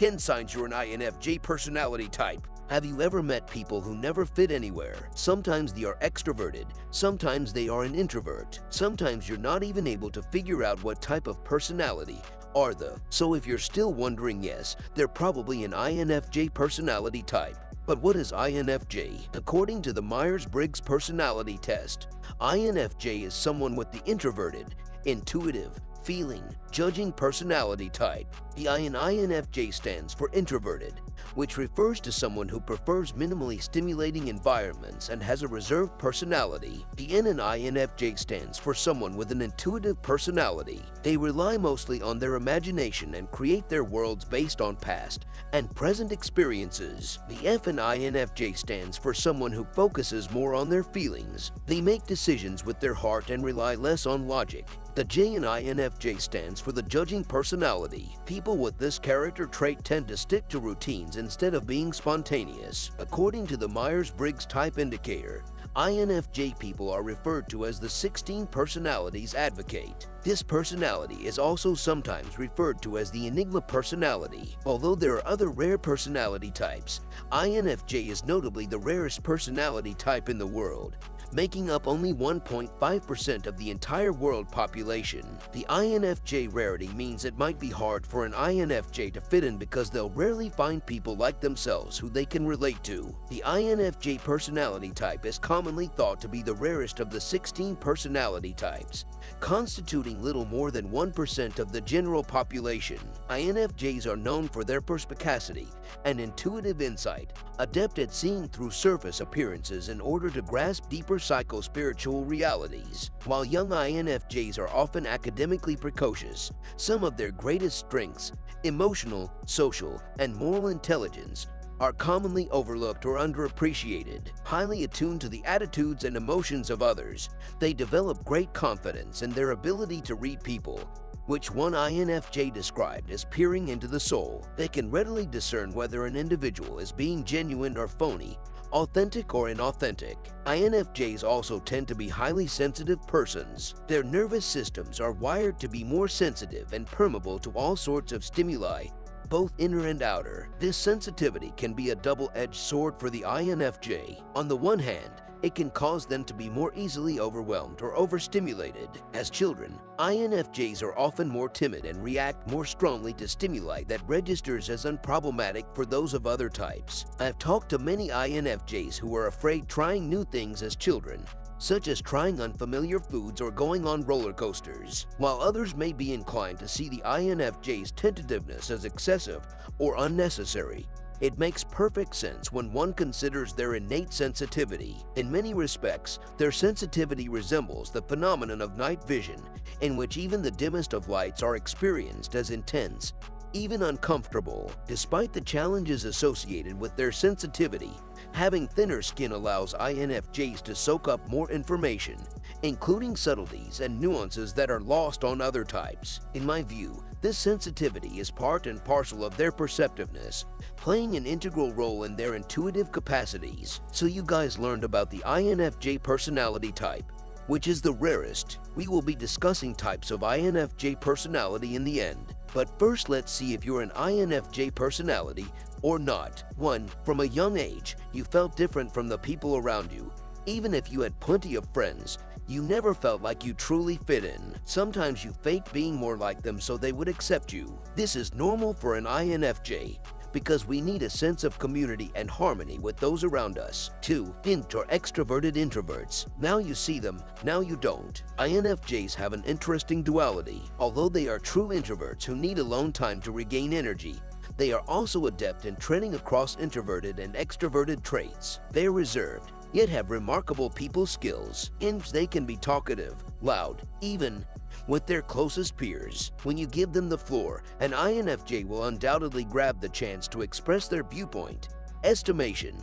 10 signs you're an INFJ personality type. Have you ever met people who never fit anywhere? Sometimes they are extroverted, sometimes they are an introvert. Sometimes you're not even able to figure out what type of personality are they. So if you're still wondering, yes, they're probably an INFJ personality type. But what is INFJ? According to the Myers-Briggs personality test, INFJ is someone with the introverted, intuitive, feeling, judging personality type. The INFJ stands for introverted, which refers to someone who prefers minimally stimulating environments and has a reserved personality. The N in INFJ stands for someone with an intuitive personality. They rely mostly on their imagination and create their worlds based on past and present experiences. The F in INFJ stands for someone who focuses more on their feelings. They make decisions with their heart and rely less on logic. The J in INFJ stands for the judging personality. People with this character trait tend to stick to routines instead of being spontaneous. According to the Myers-Briggs Type Indicator, INFJ people are referred to as the 16 personalities advocate. This personality is also sometimes referred to as the Enigma personality. Although there are other rare personality types, INFJ is notably the rarest personality type in the world, making up only 1.5% of the entire world population. The INFJ rarity means it might be hard for an INFJ to fit in because they'll rarely find people like themselves who they can relate to. The INFJ personality type is commonly thought to be the rarest of the 16 personality types, constituting little more than 1% of the general population. INFJs are known for their perspicacity and intuitive insight, adept at seeing through surface appearances in order to grasp deeper psycho-spiritual realities. While young INFJs are often academically precocious, some of their greatest strengths, emotional, social, and moral intelligence, are commonly overlooked or underappreciated. Highly attuned to the attitudes and emotions of others, they develop great confidence in their ability to read people, which one INFJ described as peering into the soul. They can readily discern whether an individual is being genuine or phony, authentic or inauthentic. INFJs also tend to be highly sensitive persons. Their nervous systems are wired to be more sensitive and permeable to all sorts of stimuli, both inner and outer. This sensitivity can be a double-edged sword for the INFJ. On the one hand, it can cause them to be more easily overwhelmed or overstimulated. As children, INFJs are often more timid and react more strongly to stimuli that registers as unproblematic for those of other types. I've talked to many INFJs who were afraid trying new things as children, such as trying unfamiliar foods or going on roller coasters, while others may be inclined to see the INFJ's tentativeness as excessive or unnecessary. It makes perfect sense when one considers their innate sensitivity. In many respects, their sensitivity resembles the phenomenon of night vision, in which even the dimmest of lights are experienced as intense, even uncomfortable. Despite the challenges associated with their sensitivity, having thinner skin allows INFJs to soak up more information, including subtleties and nuances that are lost on other types. In my view, this sensitivity is part and parcel of their perceptiveness, playing an integral role in their intuitive capacities. So you guys learned about the INFJ personality type, which is the rarest. We will be discussing types of INFJ personality in the end. But first, let's see if you're an INFJ personality or not. 1. From a young age, you felt different from the people around you. Even if you had plenty of friends, you never felt like you truly fit in. Sometimes you faked being more like them so they would accept you. This is normal for an INFJ, because we need a sense of community and harmony with those around us. 2. Int or extroverted introverts. Now you see them, now you don't. INFJs have an interesting duality. Although they are true introverts who need alone time to regain energy, they are also adept in treading across introverted and extroverted traits. They are reserved, yet have remarkable people skills. Ints, they can be talkative, loud, even with their closest peers. When you give them the floor, an INFJ will undoubtedly grab the chance to express their viewpoint, estimation,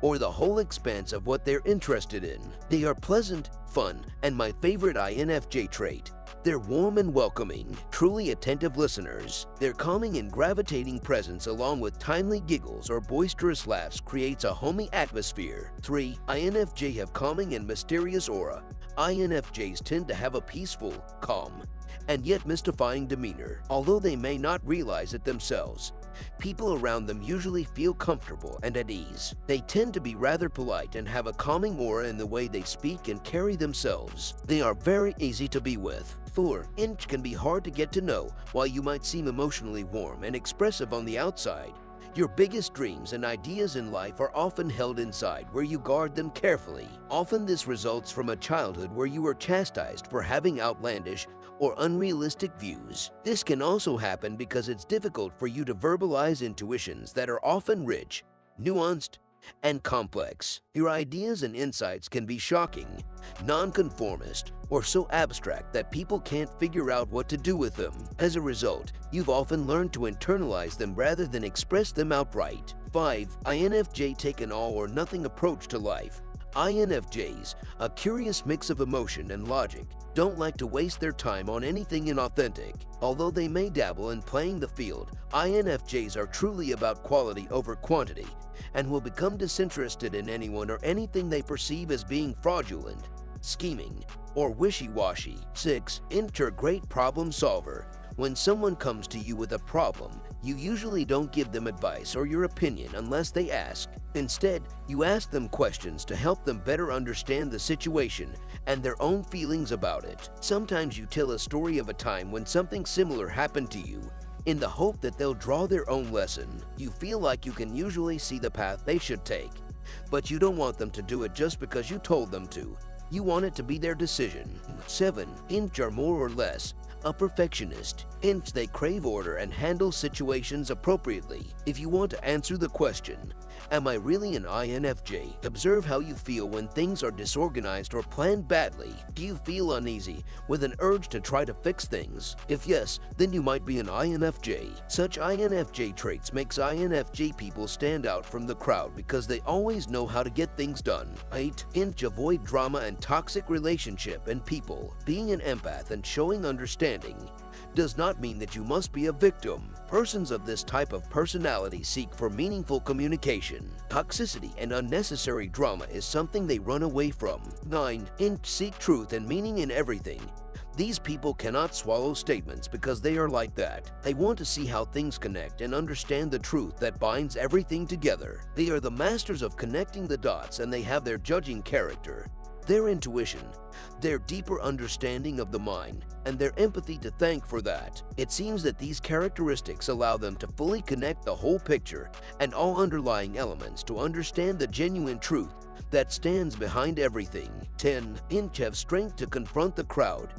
or the whole expanse of what they're interested in. They are pleasant, fun, and my favorite INFJ trait, they're warm and welcoming, truly attentive listeners. Their calming and gravitating presence along with timely giggles or boisterous laughs creates a homey atmosphere. 3. INFJ have calming and mysterious aura. INFJs tend to have a peaceful, calm, and yet mystifying demeanor. Although they may not realize it themselves, People around them usually feel comfortable and at ease. They tend to be rather polite and have a calming aura in the way they speak and carry themselves. They are very easy to be with. 4. INFJ can be hard to get to know. While you might seem emotionally warm and expressive on the outside, your biggest dreams and ideas in life are often held inside, where you guard them carefully. Often this results from a childhood where you were chastised for having outlandish or unrealistic views. This can also happen because it's difficult for you to verbalize intuitions that are often rich, nuanced, and complex. Your ideas and insights can be shocking, nonconformist, or so abstract that people can't figure out what to do with them. As a result, you've often learned to internalize them rather than express them outright. 5. INFJ take an all-or-nothing approach to life. INFJs, a curious mix of emotion and logic, don't like to waste their time on anything inauthentic. Although they may dabble in playing the field, INFJs are truly about quality over quantity and will become disinterested in anyone or anything they perceive as being fraudulent, scheming, or wishy-washy. 6. INFJ are great problem solver. When someone comes to you with a problem, you usually don't give them advice or your opinion unless they ask. Instead, you ask them questions to help them better understand the situation and their own feelings about it. Sometimes you tell a story of a time when something similar happened to you, in the hope that they'll draw their own lesson. You feel like you can usually see the path they should take, but you don't want them to do it just because you told them to. You want it to be their decision. 7. INFJ are more or less a perfectionist. INFJ, they crave order and handle situations appropriately. If you want to answer the question, am I really an INFJ? Observe how you feel when things are disorganized or planned badly. Do you feel uneasy with an urge to try to fix things? If yes, then you might be an INFJ. Such INFJ traits makes INFJ people stand out from the crowd because they always know how to get things done. 8. INFJ avoid drama and toxic relationship and people. Being an empath and showing understanding does not mean that you must be a victim. Persons of this type of personality seek for meaningful communication. Toxicity and unnecessary drama is something they run away from. 9. INFJ seek truth and meaning in everything. These people cannot swallow statements because they are like that. They want to see how things connect and understand the truth that binds everything together. They are the masters of connecting the dots, and they have their judging character, their intuition, their deeper understanding of the mind, and their empathy to thank for that. It seems that these characteristics allow them to fully connect the whole picture and all underlying elements to understand the genuine truth that stands behind everything. 10. INFJ have strength to confront the crowd.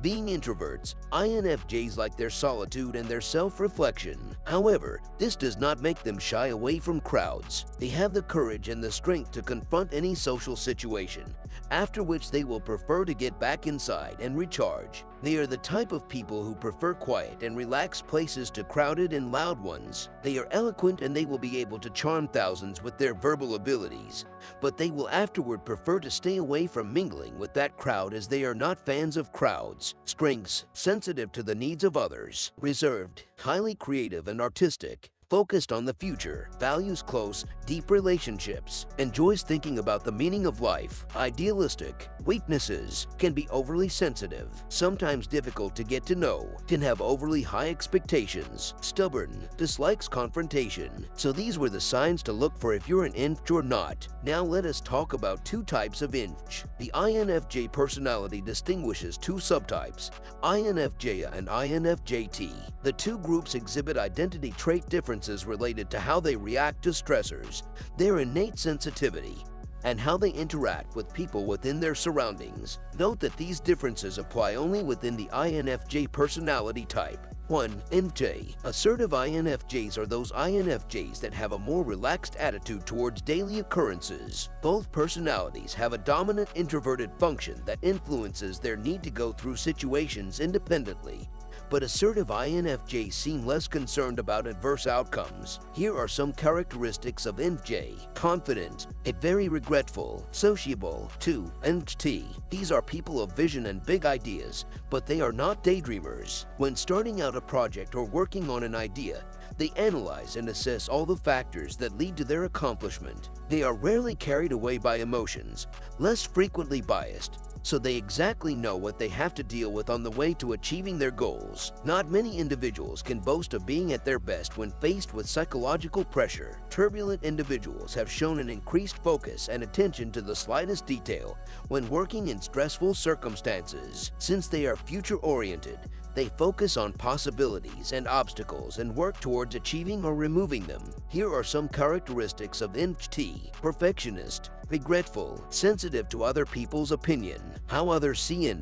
Being introverts, INFJs like their solitude and their self-reflection. However, this does not make them shy away from crowds. They have the courage and the strength to confront any social situation, after which they will prefer to get back inside and recharge. They are the type of people who prefer quiet and relaxed places to crowded and loud ones. They are eloquent and they will be able to charm thousands with their verbal abilities, but they will afterward prefer to stay away from mingling with that crowd as they are not fans of crowds. Strengths: sensitive to the needs of others, reserved, highly creative and artistic, focused on the future, values close, deep relationships, enjoys thinking about the meaning of life, idealistic. Weaknesses: can be overly sensitive, sometimes difficult to get to know, can have overly high expectations, stubborn, dislikes confrontation. So these were the signs to look for if you're an INFJ or not. Now let us talk about two types of INFJ. The INFJ personality distinguishes two subtypes, INFJ and INFJT. The two groups exhibit identity trait differences related to how they react to stressors, their innate sensitivity, and how they interact with people within their surroundings. Note that these differences apply only within the INFJ personality type. 1. INFJ. Assertive INFJs are those INFJs that have a more relaxed attitude towards daily occurrences. Both personalities have a dominant introverted function that influences their need to go through situations independently, but assertive INFJs seem less concerned about adverse outcomes. Here are some characteristics of INFJ. Confident, very regretful, sociable. 2. INFJ. These are people of vision and big ideas, but they are not daydreamers. When starting out a project or working on an idea, they analyze and assess all the factors that lead to their accomplishment. They are rarely carried away by emotions, less frequently biased, so they exactly know what they have to deal with on the way to achieving their goals. Not many individuals can boast of being at their best when faced with psychological pressure. Turbulent individuals have shown an increased focus and attention to the slightest detail when working in stressful circumstances. Since they are future-oriented, they focus on possibilities and obstacles and work towards achieving or removing them. Here are some characteristics of INFJ: perfectionist, regretful, sensitive to other people's opinion. How others see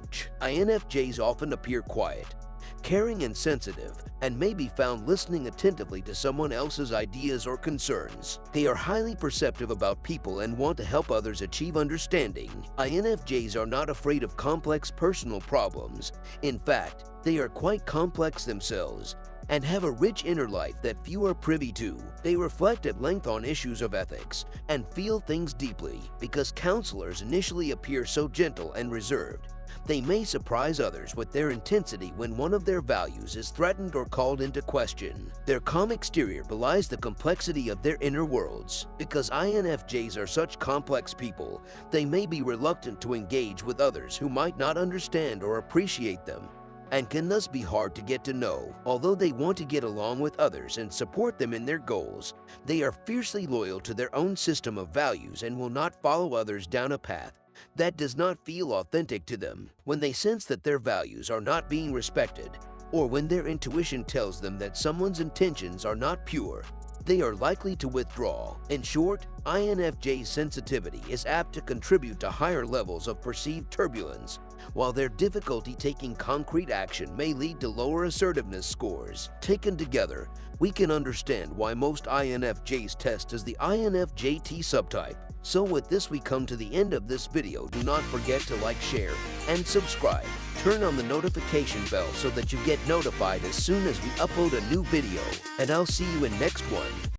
INFJs often appear quiet, caring and sensitive, and may be found listening attentively to someone else's ideas or concerns. They are highly perceptive about people and want to help others achieve understanding. INFJs are not afraid of complex personal problems. In fact, they are quite complex themselves and have a rich inner life that few are privy to. They reflect at length on issues of ethics and feel things deeply. Because counselors initially appear so gentle and reserved, they may surprise others with their intensity when one of their values is threatened or called into question. Their calm exterior belies the complexity of their inner worlds. Because INFJs are such complex people, they may be reluctant to engage with others who might not understand or appreciate them, and can thus be hard to get to know. Although they want to get along with others and support them in their goals, they are fiercely loyal to their own system of values and will not follow others down a path that does not feel authentic to them. When they sense that their values are not being respected, or when their intuition tells them that someone's intentions are not pure, they are likely to withdraw. In short, INFJ's sensitivity is apt to contribute to higher levels of perceived turbulence, while their difficulty taking concrete action may lead to lower assertiveness scores. Taken together, we can understand why most INFJs test as the INFJT subtype. So with this, we come to the end of this video. Do not forget to like, share, and subscribe. Turn on the notification bell so that you get notified as soon as we upload a new video. And I'll see you in next one.